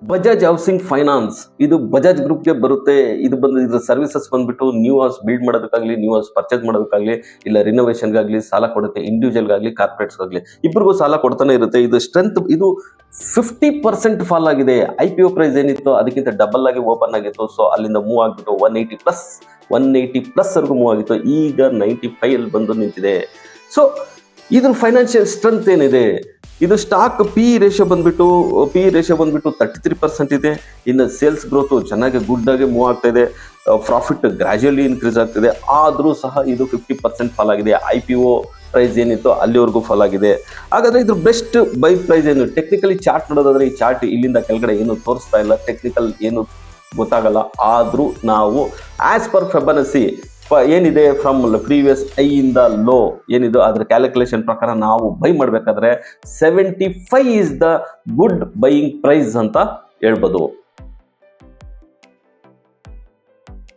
Bajaj housing finance ಇದು ಬಜಾಜ್ ಗ್ರೂಪ್ಗೆ ಬರುತ್ತೆ. ಇದು ಬಂದು ಇದ್ರ ಸರ್ವಿಸಸ್ ಬಂದ್ಬಿಟ್ಟು ನ್ಯೂ ಹೌಸ್ ಬಿಲ್ಡ್ ಮಾಡೋದಕ್ಕಾಗಲಿ, ನ್ಯೂ ಹೌಸ್ ಪರ್ಚೇಸ್ ಮಾಡೋದಕ್ಕಾಗಲಿ, ಇಲ್ಲ ರಿನೋವೇಷನ್ಗಾಗಲಿ ಸಾಲ ಕೊಡುತ್ತೆ. ಇಂಡಿವಿಜುವಲ್ಗಾಗಲಿ ಕಾರ್ಪೊರೇಟ್ಸ್ಗಾಗಲಿ ಇಬ್ಬರಿಗೂ ಸಾಲ ಕೊಡ್ತಾನೆ ಇರುತ್ತೆ. ಇದು ಸ್ಟ್ರೆಂತ್ ಇದು 50% ಫಾಲ್ ಆಗಿದೆ. IPO ಪ್ರೈಸ್ ಏನಿತ್ತು ಅದಕ್ಕಿಂತ ಡಬಲ್ ಆಗಿ ಓಪನ್ ಆಗಿತ್ತು. ಸೊ ಅಲ್ಲಿಂದ ಮೂವ್ ಆಗಿಬಿಟ್ಟು 180 ಪ್ಲಸ್ ವರ್ಗೂ ಮೂವ್ ಆಗಿತ್ತು. ಈಗ 95 ಅಲ್ಲಿ ಬಂದು ನಿಂತಿದೆ. ಸೊ ಇದ್ರ ಫೈನಾನ್ಷಿಯಲ್ ಸ್ಟ್ರೆಂತ್ ಏನಿದೆ, ಇದು ಸ್ಟಾಕ್ ಪಿ ರೇಷಿಯೋ ಬಂದ್ಬಿಟ್ಟು 33% ಇದೆ. ಇನ್ನು ಸೇಲ್ಸ್ ಗ್ರೋತ್ ಚೆನ್ನಾಗಿ ಗುಡ್ ಆಗಿ ಮೂವ್ ಆಗ್ತಾ ಇದೆ. ಪ್ರಾಫಿಟ್ ಗ್ರಾಜುಯಲಿ ಇನ್ಕ್ರೀಸ್ ಆಗ್ತಿದೆ. ಆದರೂ ಸಹ ಇದು 50% ಫಾಲ್ ಆಗಿದೆ. IPO ಪ್ರೈಸ್ ಏನಿತ್ತು ಅಲ್ಲಿವರೆಗೂ ಫಾಲ್ ಆಗಿದೆ. ಹಾಗಾದ್ರೆ ಇದ್ರ ಬೆಸ್ಟ್ ಬೈ ಪ್ರೈಸ್ ಏನು? ಟೆಕ್ನಿಕಲಿ ಚಾರ್ಟ್ ನೋಡೋದಾದ್ರೆ ಈ ಚಾರ್ಟ್ ಇಲ್ಲಿಂದ ಕೆಳಗಡೆ ಏನು ತೋರಿಸ್ತಾ ಇಲ್ಲ, ಟೆಕ್ನಿಕಲ್ ಏನು ಗೊತ್ತಾಗಲ್ಲ. ಆದರೂ ನಾವು ಆಸ್ ಪರ್ ಫೆಬನಸಿ ಏನಿದೆ ಫ್ರಮ್ ಪ್ರೀವಿಯಸ್ ಐ ಇಂದ ಲೋ ಏನಿದೆ ಅದರ ಕ್ಯಾಲ್ಕುಲೇಷನ್ ಪ್ರಕಾರ ನಾವು ಬೈ ಮಾಡಬೇಕಾದ್ರೆ 75 is the good buying price ಅಂತ ಹೇಳ್ಬೋದು.